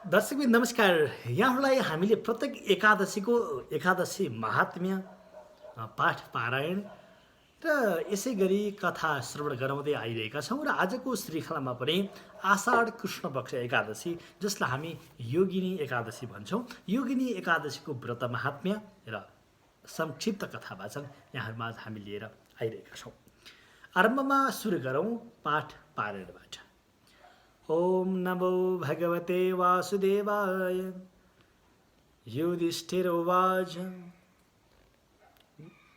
दर्शकबिन नमस्कार। यहाँहरूलाई हामीले प्रत्येक एकादशी महात्म्य पाठ पारायण र यसै गरी कथा श्रवण गराउँदै आइरहेका छौँ र आजको श्रृङ्खलामा पनि आषाढ कृष्ण पक्ष एकादशी जसलाई हामी योगिनी एकादशी भन्छौँ, योगिनी एकादशीको व्रत महात्म्य र संक्षिप्त कथा वाचन यहाँहरूमा हामी लिएर आइरहेका छौँ। आरम्भमा सुरु गरौँ पाठ पारायणबाट। ओम नमो भगवते वासुदेवाय। युधिष्ठिरोवाच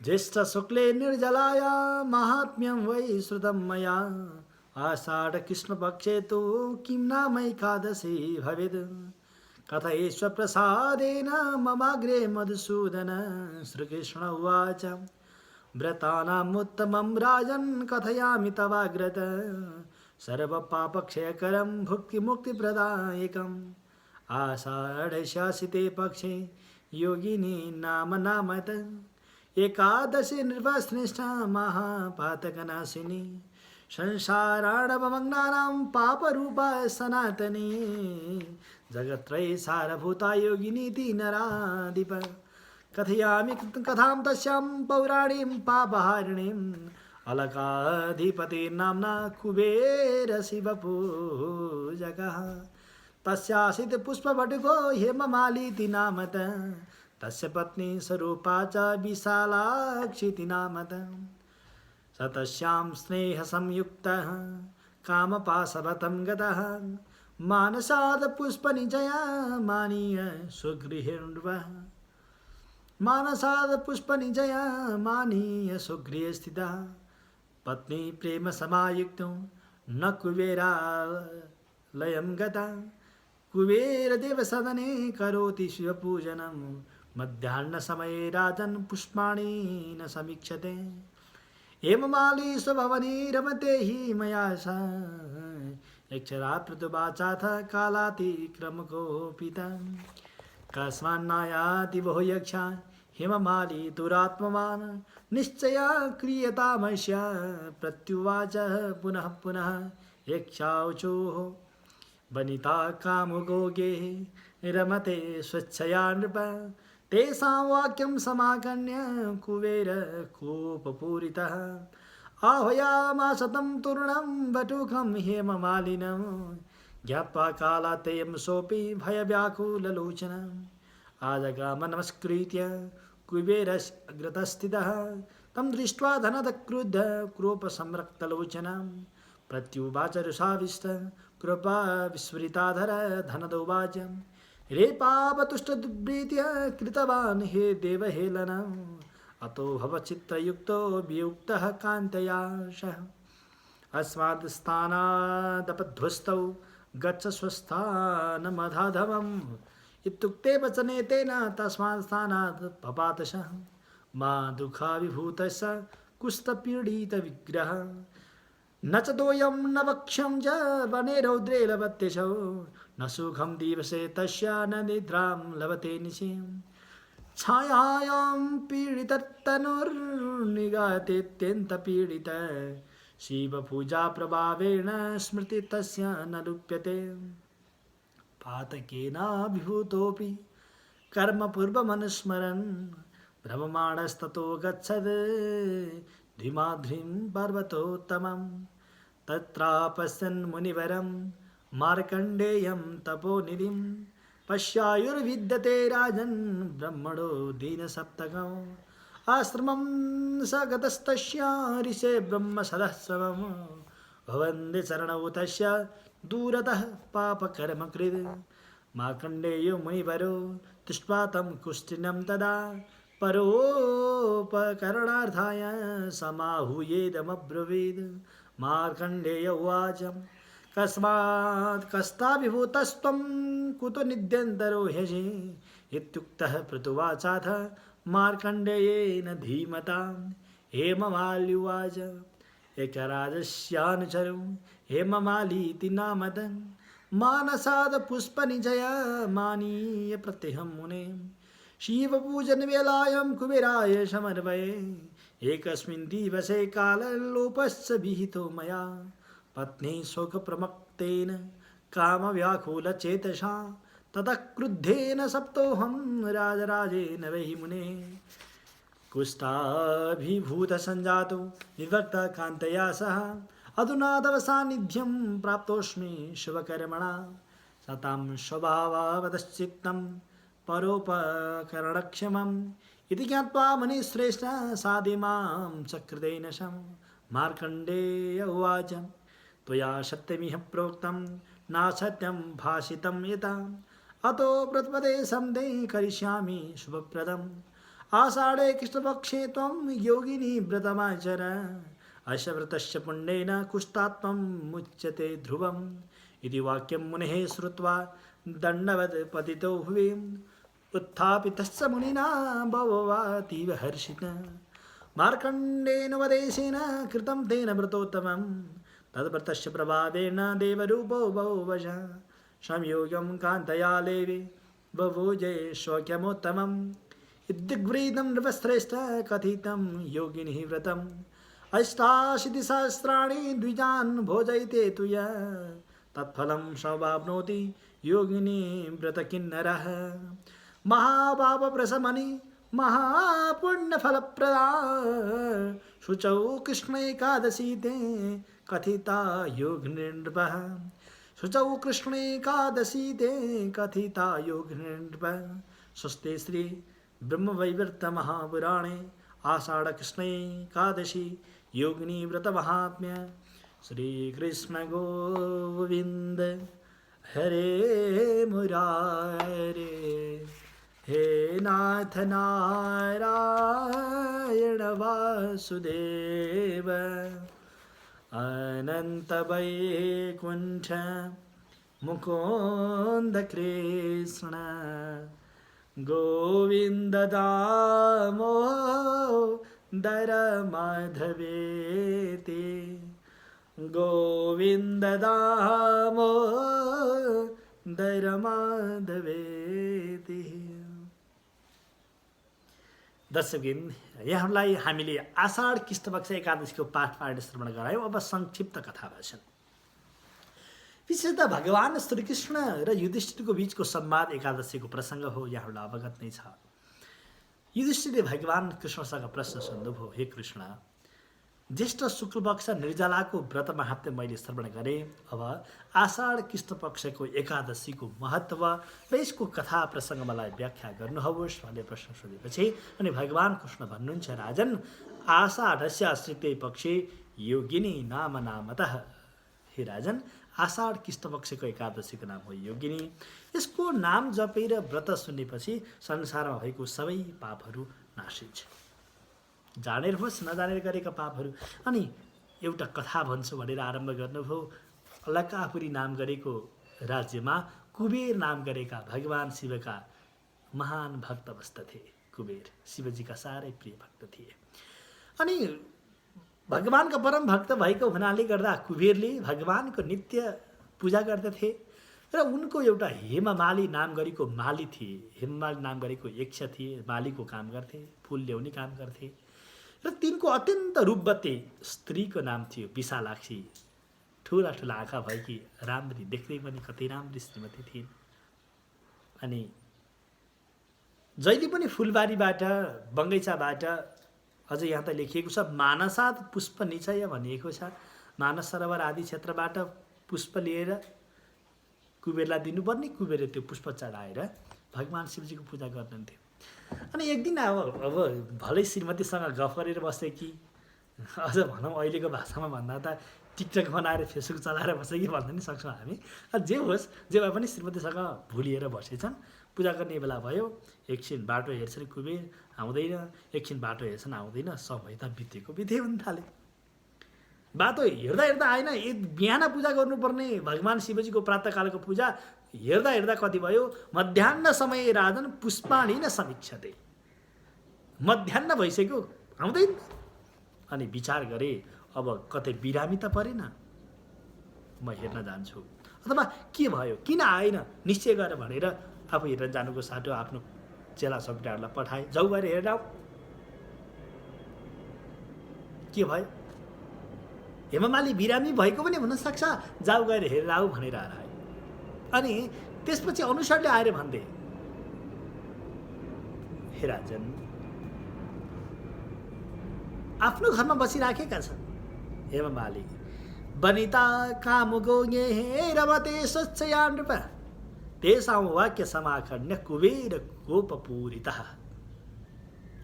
ज्येष्ठ शुक्ले निर्जलाया महात्म्यं वै श्रुतं मया। आषाढ कृष्णपक्षे तु किं नामैकादशी भवेत्। कथयेष्व प्रसादेन ममाग्रे मधुसूदन। श्रीकृष्ण उवाच व्रतानामुत्तमं राजन् कथयामि तवाग्रत। सर्वपापक्षयकरं भुक्तिमुक्तिप्रदायकम्। आषाढस्यासिते पक्षे योगिनी नामत। एकादशी निर्वस्निष्ठा महापातकनाशिनी। संसाराणवमग्नानां पापरूपा सनातनी। जगत्त्रये सारभूता योगिनीति नराधिप। कथयामि कथां तस्यां पौराणीं पापहारिणीम्। अलकाधिपतिर्नाम्ना कुबेरशिवपूजकः। तस्यासीत् पुष्पवटुको हेममालिति नामत। तस्य पत्नी स्वरूपा च विशालाक्षीति नामत। स तस्यां स्नेहसंयुक्तः कामपाशवतं गतः। मानसात् पुष्पनिचया मानीय सुगृहे नृपः। मानसात् पुष्पनिचया मानीय सुगृहे स्थितः। पत्नी प्रेम समायुक्तो न कुबेरालयं गता। कुबेरदेव सदने करोति शिवपूजनं। मध्याह्नसमये राजन् पुष्पाणि न समीक्षते। हेममाली स्वभवने रमते हि मया सा। यक्षरात्रतुवाचाथ कालातिक्रमकोपिता। कस्मान्नायाति वो यक्षा हेममाली दुरात्मवान्। निश्चया क्रियतामस्या प्रत्युवाच पुनः पुनः। यक्षावचोः वनिता कामुगोगे रमते स्वच्छया नृप। तेषां वाक्यं समाकर्ण्य कुबेर कोपपूरितः। आह्वयामास तं तूर्णं बटुकं हेममालिनं। ज्ञात्वा कालातेयं सोऽपि भयव्याकुललोचनम्। आजगाम नमस्कृत्य कुबेरस्याग्रतस्थितः। तं दृष्ट्वा धनदक्रुद्ध क्रोपसंरक्तलोचनं। प्रत्युवाच रुषाविष्ट कृपा विस्मृताधर धनदोवाच। रे पापतुष्टदुर्भृत्य कृतवान् हे देवहेलनम्। अतो भवचित्तयुक्तो वियुक्तः कान्तया सह। अस्मात् स्थानादपध्वस्तौ गच्छ स्वस्थानमधाधवम्। इत्युक्ते वचने तेन तस्मात् स्थानात् पपातशः। मा दुःखाविभूतस्य कुष्ठपीडितविग्रहः। न च तोयं न वक्ष्यं च वने रौद्रे लभत्यशौ। न सुखं दिवसे तस्य न निद्रां लभते निशीम्। छायायां पीडिततनुर्निगतेत्यन्तपीडित। शिवपूजाप्रभावेण स्मृति तस्य न लुप्यते। पातकेनाभिभूतोऽपि कर्मपूर्वमनुस्मरन्। भ्रममाणस्ततो गच्छद् धिमाध्रिं पर्वतोत्तमम्। तत्रापश्यन् मुनिवरं मार्कण्डेयं तपोनिधिं। पश्यायुर्विद्यते राजन् ब्रह्मणो दीनसप्तकम्। आश्रमं स गतस्तस्य ऋषे ब्रह्मसदस्रवम्। भवन्ति चरणौ तस्य दूरतः पापकर्मकृत्। मार्कण्डेयो मुनिवरो दृष्ट्वा तं कुष्ठिनं तदा। परोपकरणार्थाय समाहूयेदमब्रवीत्। मार्कण्डेय उवाच कस्मात् कष्टाभिभूतस्त्वं कुतो निद्यन्तरो ह्यसि। इत्युक्तः प्रतुवाचाथ मार्कण्डेयेन धीमता। हेममाल्युवाच एकराजस्यानुचरो हेममालीति नामत। मानसाद पुष्पनिचया मानीय प्रत्यहं मुने। शिवपूजनवेलायां कुबेराय समर्पये। एकस्मिन् दिवसे काललोपश्च विहितो मया। पत्नी शोकप्रमत्तेन कामव्याकुलचेतसा। ततः क्रुद्धेन सप्तोऽहं राजराजेन वै मुने कुष्ठाभिभूतसञ्जातो विभक्तकान्तया सह अधुना तव सान्निध्यं प्राप्तोऽस्मि शुभकर्मणा सतां स्वभाववतश्चित्तं परोपकरणक्षमम् इति ज्ञात्वा मुनिश्रेष्ठ साधि मां चक्रुतेन शं मार्कण्डेय उवाच त्वया सत्यमिह प्रोक्तं नासत्यं भाषितं यथा अतो व्रतपदे सन्धे करिष्यामि शुभप्रदम् आषाढे कृष्णपक्षे त्वं योगिनी व्रतमाचर अस्य व्रतस्य पुण्येन कुष्ठात्मं मुच्यते ध्रुवम् इति वाक्यं मुनेः श्रुत्वा दण्डवत् पतितो भुवि उत्थापितश्च मुनिना भवतीव हर्षितः मार्कण्डेन वदेशेन कृतं तेन व्रतोत्तमं तद्व्रतस्य प्रभावेन देवरूपो बहुवश संयोगं कान्तया लेवे बभूजे स्वक्यमोत्तमम् इत्युग्व्रीतं नृपश्रेष्ठ कथितं योगिनिः व्रतम् अष्टाशीतिसहस्राणि द्विजान् भोजयते तु यः तत्फलं समवाप्नोति योगिनी व्रतकिन्नरः महापापप्रशमनि महापुण्यफलप्रदा शुचौ कृष्ण एकादशी ते कथिता योगिनृपः शुचौ कृष्ण एकादशी ते कथिता योगिनृपः स्वस्ते श्री ब्रह्मवैवर्त महापुराणे आषाढ़ कृष्ण एकादशी योगिनी व्रत महात्म्य श्री कृष्ण गोविंद हरे मुरारे हे नाथ नारायण वासुदेव अनंत वैकुंठ मुकुंद कृष्ण गोविंद दामोदर माधवेति गोविंद दामोदर माधवेति। दर्शकबिन यहाँलाई हामीले आषाढ कृष्णपक्ष एकादशीको पाठ श्रवण गरायौँ। अब संक्षिप्त कथा वाचन। विशेषतः भगवान श्रीकृष्ण र युधिष्ठिरको बीचको संवाद एकादशीको प्रसङ्ग हो, यहाँहरूलाई अवगत नै छ। युधिष्ठिरले भगवान कृष्णसँग प्रश्न सोध्नुभयो, हे कृष्ण, ज्येष्ठ शुक्लपक्ष निर्जलाको व्रत महात्म्य मैले श्रवण गरेँ। अब आषाढ कृष्णपक्षको एकादशीको महत्त्व र यसको कथा प्रसङ्ग मलाई व्याख्या गर्नुहोस् भन्ने प्रश्न सोधेपछि अनि भगवान कृष्ण भन्नुहुन्छ, राजन, आषाढस्य तृतीय पक्षे योगिनी नाम नामतः। हे राजन, आषाढ कृष्णपक्षको एकादशीको नाम हो योगिनी। यसको नाम जपेर व्रत सुनेपछि संसारमा भएको सबै पापहरू नाशिन्छ, जानेर होस् नजानेर गरेका पापहरू। अनि एउटा कथा भन्छु भनेर आरम्भ गर्नुभयो। अलकापुरी नाम गरेको राज्यमा कुबेर नाम गरेका भगवान शिवका महान भक्त बस्दथे। कुबेर शिवजीका साह्रै प्रिय भक्त थिए। अनि भगवानका परम भक्त भएको हुनाले गर्दा कुबेरले भगवानको नित्य पूजा गर्दथे र उनको एउटा हेममाली नाम गरेको माली थिए। हेममाली नाम गरेको यक्ष थिए, मालीको काम गर्थे, फुल ल्याउने काम गर्थे र तिनको अत्यन्त रूपवती स्त्रीको नाम थियो विशालाक्षी। ठुला ठुला आँखा भएकी, राम्री, देख्दै पनि कति राम्री श्रीमती थिइन्। अनि जहिले पनि फुलबारीबाट, बगैँचाबाट, अझ यहाँ त लेखिएको छ मानसात् पुष्प निचय भनिएको छ। मानस सरोवर आदि क्षेत्रबाट पुष्प लिएर कुबेरलाई दिनुपर्ने, कुबेरले त्यो पुष्प चढाएर भगवान शिवजीको पूजा गर्नुहुन्थ्यो। अनि एक दिन अब भलै श्रीमतीसँग गफ गरेर बसे कि, अझ भनौँ अहिलेको भाषामा भन्दा त टिकटक बनाएर फेसबुक चलाएर बसे कि भन्न नि सक्छौँ हामी। जे होस्, जे भए पनि श्रीमतीसँग भुलिएर बसेछन्। पूजा गर्ने बेला भयो, एकछिन बाटो हेर्छन् कुबेर, आउँदैन, एकछिन बाटो हेर्छन् आउँदैन, समय त बित्दै हुन थाले। बाटो हेर्दा हेर्दा आएन, बिहान पूजा गर्नुपर्ने भगवान शिवजीको प्रातःकालको पूजा हेर्दा हेर्दा कति भयो, मध्याह्न समय राजन पुष्पाणि न समीक्षते। मध्याह्न भइसक्यो, आउँदैन। अनि विचार गरे, अब कतै बिरामी त परेन, म हेर्न जान्छु, अथवा के भयो, किन आएन निश्चय गर भनेर आफू हेर्न जानुको साटो आफ्नो चेला चौकीदारलाई पठाए, जाऊ गएर हेरेर आऊ के भयो। हेममाली बिरामी भएको पनि हुनसक्छ, जाऊ गएर हेरेर आऊ भनेर आए। अनि त्यसपछि अनुसारले आएर भन्थे, हे राजन, आफ्नो घरमा बसिराखेका छन् हेममाली, वनिता कामुको रमते स्वच्छया नृप तेषां वाक्य समाखण्य कुबेर कोपपूरितः।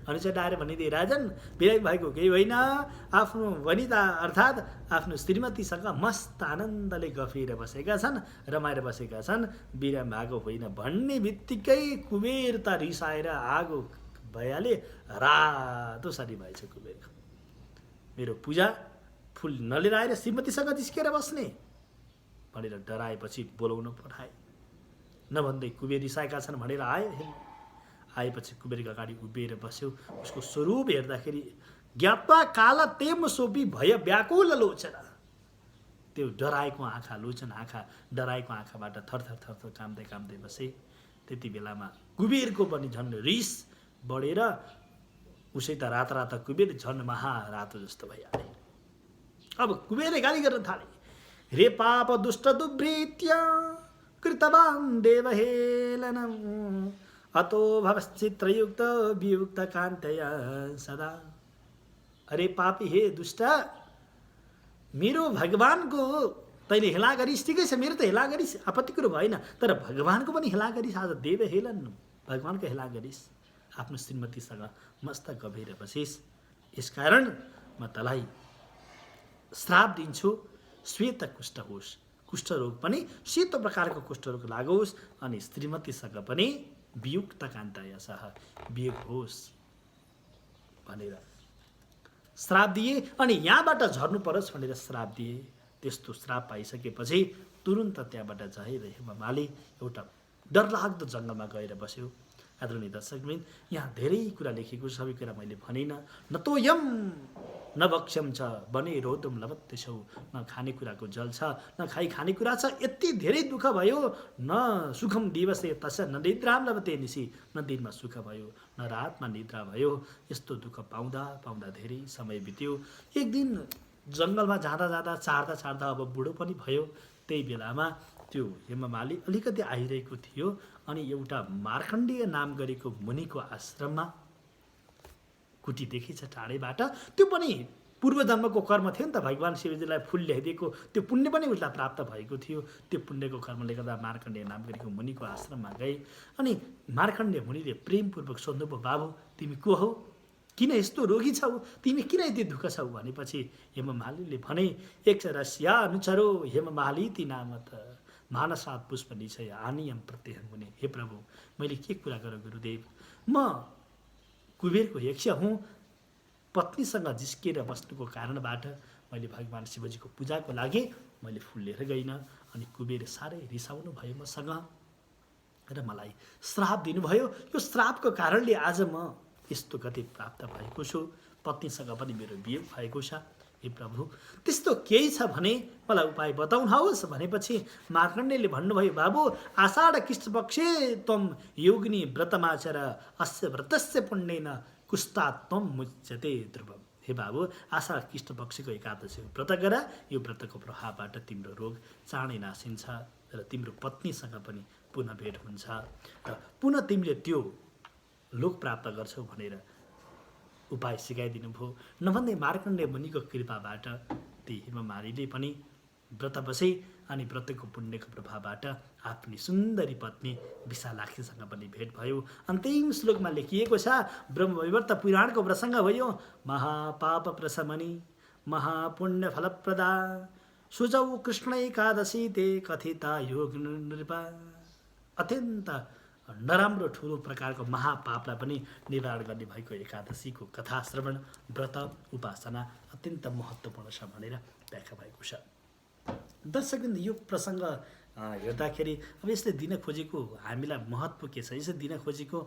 अनुसार आएर भनिदिए, राजन, विराग भएको केही होइन, आफ्नो वनिता अर्थात् आफ्नो श्रीमतीसँग मस्त आनन्दले गफेर बसेका छन्, रमाएर बसेका छन्। विराम भएको होइन भन्ने बित्तिकै कुबेर त रिसाएर आगो भइहाले, रातो सरी भएछ कुबेरको। मेरो पूजा फुल नलिएर आएर श्रीमतीसँग जिस्केर बस्ने भनेर डराएपछि बोलाउन पठाए। नभन्दै कुबेर रिसाएका छन् भनेर आएपछि कुबेरको अगाडि उभिएर बस्यो। उसको स्वरूप हेर्दाखेरि ज्ञात्वा काला तेम सोपी भय व्याकुल लोचन, त्यो डराएको आँखा, लोचन आँखा, डराएको आँखाबाट थरथर थरथर काम्दै काम्दै बसे। त्यति बेलामा कुबेरको पनि झन् रिस बढेर उसै त रात रात कुबेर झन् महारातो जस्तो भइहाले। अब कुबेरले गाली गर्न थाले, रे पाप दुष्ट दुर्वृत्य कृतवान् देवहेलनम् अतो भवश्चित्रयुक्त वियुक्त कान्तया सदा। अरे पापी, हे दुष्ट, मेरो भगवानको तैँले हेला गरिस्, ठिकै छ, मेरो त हेला गरिस्, आपत्ति कुरो भएन, तर भगवानको पनि हेला गरिस्। आज देवहेलन भगवानको हेला गरिस्, आफ्नो श्रीमतीसँग मस्त गभेर बसिस्। यसकारण म तँलाई श्राप दिन्छु, श्वेत कुष्ठ होस्, कुष्ठरोग पनि सेतो प्रकारको कुष्ठरोग लागोस्, अनि श्रीमतीसँग पनि वियुक्त कान्तयसः वियोग होस् भनेर श्राप दिए। अनि यहाँबाट झर्नु परोस् भनेर श्राप दिए। त्यस्तो श्राप पाइसकेपछि तुरुन्त त्यहाँबाट झरेर हेममाली एउटा डरलाग्दो जङ्गलमा गएर बस्यो। आदरणीय दर्शकवृन्द, यहाँ धेरै कुरा लेखेको, सबै कुरा मैले भनिनँ। न तो यम न भक्ष्यम छ बने रोदम लभत्यसौ, न खानेकुराको जल छ, न खानेकुरा छ, यति धेरै दुःख भयो। न सुखम दिवसे तस न निद्राम लभते निसी, न दिनमा सुख भयो न रातमा निद्रा भयो। यस्तो दुःख पाउँदा पाउँदा धेरै समय बित्यो। एक दिन जङ्गलमा जाँदा जाँदा चार्दा चार्दा अब बुढो पनि भयो। त्यही बेलामा त्यो हेममाली अलिकति आइरहेको थियो। अनि एउटा मार्कण्डेय नाम गरेको मुनिको आश्रममा कुटी देखिन्छ टाढैबाट। त्यो पनि पूर्वजन्मको कर्म थियो नि त, भगवान् शिवजीलाई फुल ल्याइदिएको त्यो पुण्य पनि उसलाई प्राप्त भएको थियो। त्यो पुण्यको कर्मले गर्दा मार्कण्डेय नाम गरेको मुनिको आश्रममा गए। अनि मार्कण्डेय मुनिले प्रेमपूर्वक सोध्नुभयो, बाबु तिमी को हौ, किन यस्तो रोगी छौ, तिमी किन यति दुःख छौ भनेपछि हेममालीले भने, एक रस्या अनुचरो हेममाली ती नाम त मानसात पुष्प निश्चय आनियम प्रत्यय मुनि। हे प्रभु, मैले के कुरा गरौँ गुरुदेव, म कुबेरको यक्ष हुँ। पत्नीसँग जिस्केर बस्नुको कारणबाट मैले भगवान् शिवजीको पूजाको लागि मैले फुल लिएर गइनँ। अनि कुबेर साह्रै रिसाउनु भयो मसँग र मलाई श्राप दिनुभयो। यो श्रापको कारणले आज म यस्तो गति प्राप्त भएको छु, पत्नीसँग पनि मेरो वियोग भएको छ। हे प्रभु, त्यस्तो केही छ भने मलाई उपाय बताउनुहोस् भनेपछि मार्कण्डेयले भन्नुभयो, बाबु आषाढ कृष्णपक्षे त्वं योगिनी व्रतमाचर अस्य व्रतस्य पुण्येन कुष्ठात् त्वं मुच्यते ध्रुवम्। हे बाबु, आषाढ कृष्णपक्षको एकादशीको व्रत गर, यो व्रतको प्रभावबाट तिम्रो रोग चाँडै नासिन्छ र तिम्रो पत्नीसँग पनि पुनः भेट हुन्छ र पुनः तिमीले त्यो लोक प्राप्त गर्छौ भनेर उपाय सिकाइदिनु भयो। नभन्दै मार्कण्डेय मुनिको कृपाबाट ती हेममालीले पनि व्रत बसे। अनि व्रतको पुण्यको प्रभावबाट आफ्नी सुन्दरी पत्नी विशालाक्षीसँग पनि भेट भयो। अन्तिम श्लोकमा लेखिएको छ, ब्रह्मवैवर्त पुराणको प्रसङ्ग भयो, महापाप प्रशमनी महापुण्य फलप्रदा सुजौ कृष्ण एकादशी ते कथिता योग नृपा। अत्यन्त नराम्रो ठुलो प्रकारको महापापलाई पनि निवारण गर्ने भएको एकादशीको कथा श्रवण, व्रत, उपासना अत्यन्त महत्त्वपूर्ण छ भनेर व्याख्या भएको छ। दर्शकवृन्द, यो प्रसङ्ग हेर्दाखेरि अब यसले दिन खोजेको हामीलाई महत्त्व के छ, यसले दिन खोजेको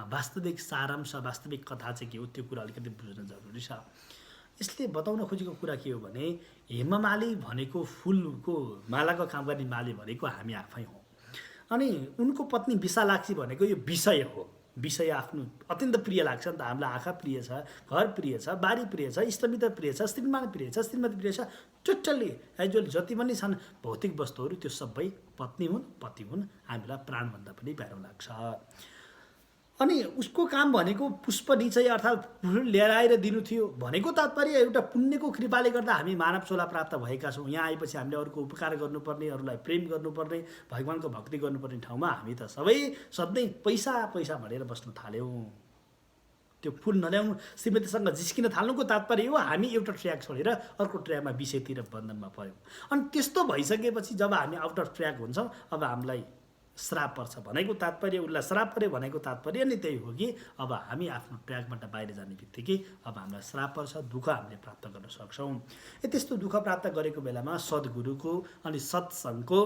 वास्तविक सारांश, वास्तविक कथा चाहिँ के हो, त्यो कुरा अलिकति बुझ्न जरुरी छ। यसले बताउन खोजेको कुरा के हो भने, हेममाली भनेको फुलको मालाको काम गर्ने माली भनेको हामी आफै हौँ। अनि उनको पत्नी विशालाक्षी भनेको यो विषय हो। विषय आफ्नो अत्यन्त प्रिय लाग्छ नि त। हामीलाई आँखा प्रिय छ, घर प्रिय छ, बारी प्रिय छ, इष्टमित्र प्रिय छ, श्रीमान प्रिय छ, श्रीमती प्रिय छ, टोटल्ली एजुअल जति पनि छन् भौतिक वस्तुहरू त्यो सबै पत्नी हुन् पति हुन् हामीलाई प्राणभन्दा पनि प्यारो लाग्छ। अनि उसको काम भनेको पुष्प निचय अर्थात् फुल लिएर आएर दिनु थियो भनेको तात्पर्य एउटा पुण्यको कृपाले गर्दा हामी मानव चोला प्राप्त भएका छौँ। यहाँ आएपछि हामीले अरूको उपकार गर्नुपर्ने, अरूलाई प्रेम गर्नुपर्ने, भगवानको भक्ति गर्नुपर्ने ठाउँमा हामी त सबै सधैँ पैसा पैसा भनेर बस्न थाल्यौँ। त्यो फुल नल्याउनु, श्रीमतीसँग जिस्किन थाल्नुको तात्पर्य हो हामी एउटा ट्र्याक छोडेर अर्को ट्र्याकमा विषयतिर बन्धनमा पऱ्यौँ। अनि त्यस्तो भइसकेपछि जब हामी आउट अफ ट्र्याक हुन्छौँ अब हामीलाई श्राप पर्छ भनेको तात्पर्य, उसलाई श्राप पर्यो भनेको तात्पर्य नै त्यही हो कि अब हामी आफ्नो ट्र्याकबाट बाहिर जाने बित्तिकै अब हामीलाई श्राप पर्छ, दुःख हामीले प्राप्त गर्न सक्छौँ। त्यस्तो दुःख प्राप्त गरेको बेलामा सद्गुरुको अनि सत्सङ्गको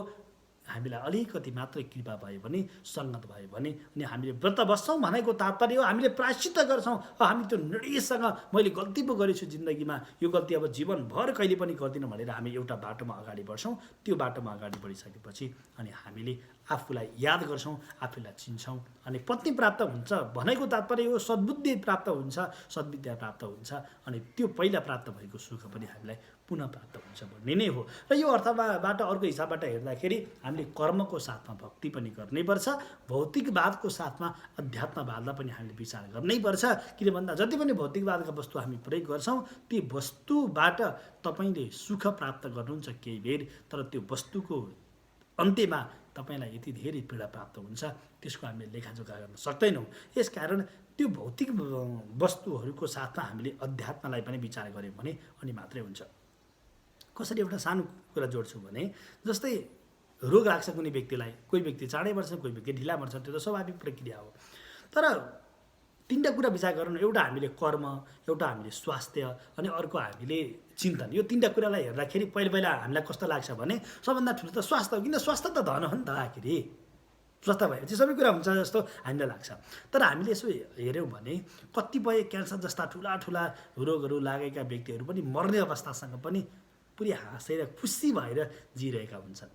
हामीलाई अलिकति मात्रै कृपा भयो भने, सङ्गत भयो भने, अनि हामीले व्रत बस्छौँ भनेको तात्पर्य हो हामीले प्रायश्चित गर्छौँ। हामी त्यो निर्णयसँग मैले गल्ती पो गरेछु जिन्दगीमा, यो गल्ती अब जीवनभर कहिले पनि गर्दिनँ भनेर हामी एउटा बाटोमा अगाडि बढ्छौँ। त्यो बाटोमा अगाडि बढिसकेपछि अनि हामीले आफूलाई याद गर्छौँ, आफूलाई चिन्छौँ, अनि पत्नी प्राप्त हुन्छ भनेको तात्पर्य हो सद्बुद्धि प्राप्त हुन्छ, सद्विद्या प्राप्त हुन्छ, अनि त्यो पहिला प्राप्त भएको सुख पनि हामीलाई पुनः प्राप्त हुन्छ भन्ने नै हो। र यो अर्थबाट अर्को हिसाबबाट हेर्दाखेरि हामीले कर्मको साथमा भक्ति पनि गर्नैपर्छ, भौतिकवादको साथमा अध्यात्मवादलाई पनि हामीले विचार गर्नैपर्छ। किन भन्दा जति पनि भौतिकवादका वस्तु हामी प्रयोग गर्छौँ ती वस्तुबाट तपाईँले सुख प्राप्त गर्नुहुन्छ केही बेर, तर त्यो वस्तुको अन्त्यमा तपाईँलाई यति धेरै पीडा प्राप्त हुन्छ त्यसको हामीले लेखाजोखा गर्न सक्दैनौँ। यसकारण त्यो भौतिक वस्तुहरूको साथमा हामीले अध्यात्मलाई पनि विचार गऱ्यौँ भने अनि मात्रै हुन्छ। कसरी एउटा सानो कुरा जोड्छु भने जस्तै रोग लाग्छ कुनै व्यक्तिलाई, कोही व्यक्ति चाँडै मर्छ, कोही व्यक्ति ढिला मर्छ, त्यो त स्वाभाविक प्रक्रिया हो। तर तिनवटा कुरा विचार गरौँ, एउटा हामीले कर्म, एउटा हामीले स्वास्थ्य अनि अर्को हामीले चिन्तन। यो तिनवटा कुरालाई हेर्दाखेरि पहिला हामीलाई कस्तो लाग्छ भने सबभन्दा ठुलो त स्वास्थ्य हो, किन स्वास्थ्य त धन हो नि त। आखिरी स्वास्थ्य भएपछि सबै कुरा हुन्छ जस्तो हामीलाई लाग्छ। तर हामीले यसो हेऱ्यौँ भने कतिपय क्यान्सर जस्ता ठुला ठुला रोगहरू लागेका व्यक्तिहरू पनि मर्ने अवस्थासँग पनि पुरै हाँसेर खुसी भएर जिरहेका हुन्छन्।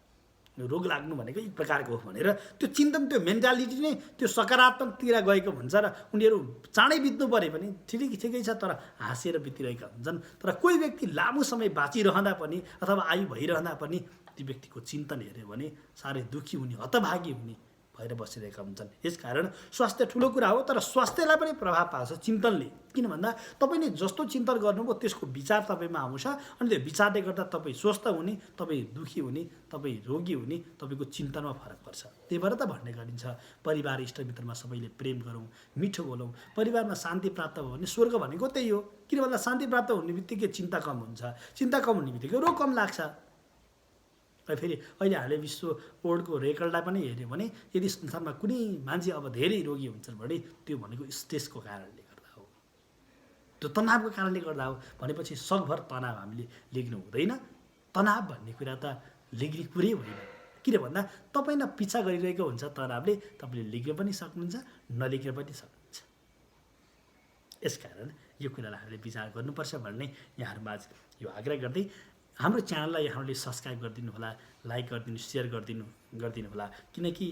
रोग लाग्नु भनेको एक प्रकारको हो भनेर त्यो चिन्तन, त्यो मेन्टालिटी नै त्यो सकारात्मकतिर गएको हुन्छ र उनीहरू चाँडै बित्नु पऱ्यो भने ठिकै छ तर हाँसेर बितिरहेका हुन्छन्। तर कोही व्यक्ति लामो समय बाँचिरहँदा पनि अथवा आयु भइरहँदा पनि ती व्यक्तिको चिन्तन हेऱ्यो भने साह्रै दुःखी हुने, हतभागी हुने भएर बसिरहेका हुन्छन्। यसकारण स्वास्थ्य ठुलो कुरा हो, तर स्वास्थ्यलाई पनि प्रभाव पार्छ चिन्तनले। किन भन्दा तपाईँले जस्तो चिन्तन गर्नुभयो त्यसको विचार तपाईँमा आउँछ, अनि त्यो विचारले गर्दा तपाईँ स्वस्थ हुने, तपाईँ दुःखी हुने, तपाईँ रोगी हुने, तपाईँको चिन्तनमा फरक पर्छ। त्यही भएर त भन्ने गरिन्छ परिवार इष्टमित्रमा सबैले प्रेम गरौँ, मिठो बोलौँ, परिवारमा शान्ति प्राप्त भयो भने स्वर्ग भनेको त्यही हो। किन भन्दा शान्ति प्राप्त हुने बित्तिकै चिन्ता कम हुन्छ, चिन्ता कम हुने बित्तिकै रोग कम लाग्छ। फेरि अहिले हामीले विश्व वर्ल्डको रेकर्डलाई पनि हेऱ्यौँ भने यदि संसारमा कुनै मान्छे अब धेरै रोगी हुन्छन् भने त्यो भनेको स्ट्रेसको कारणले गर्दा हो, त्यो तनावको कारणले गर्दा हो। भनेपछि सकभर तनाव हामीले लेख्नु हुँदैन। तनाव भन्ने कुरा त लेख्ने कुरै होइन। किन भन्दा तपाईँलाई पिछा गरिरहेको हुन्छ तनावले, तपाईँले लेख्न पनि सक्नुहुन्छ, नलेख्न पनि सक्नुहुन्छ। यसकारण यो कुरालाई हामीले विचार गर्नुपर्छ भन्ने यहाँहरूमा यो आग्रह गर्दै हाम्रो च्यानललाई यहाँहरूले सब्सक्राइब गरिदिनु होला, लाइक गरिदिनु, सेयर गरिदिनु होला, किनकि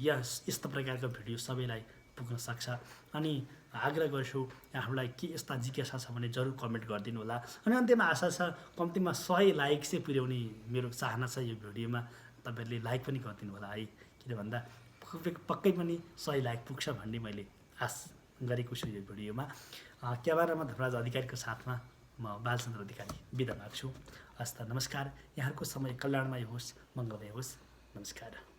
यस्तो प्रकारको भिडियो सबैलाई पुग्न सक्छ। अनि आग्रह गर्छु यहाँहरूलाई के यस्ता जिज्ञासा छ भने जरुर कमेन्ट गरिदिनु होला। अनि अन्त्यमा आशा छ कम्तीमा 100 लाइक चाहिँ पुर्याउने मेरो चाहना छ। यो भिडियोमा तपाईँहरूले लाइक पनि गरिदिनु होला है, किन भन्दा पक्कै पनि 100 लाइक पुग्छ भन्ने मैले आश गरेको छु यो भिडियोमा। क्यामेरामा धर्मराज अधिकारीको साथमा म बालचन्द्र अधिकारी बिदा माग्छु। हस्त नमस्कार। यहाँहरूको समय कल्याणमय होस्, मङ्गलमय होस्। नमस्कार।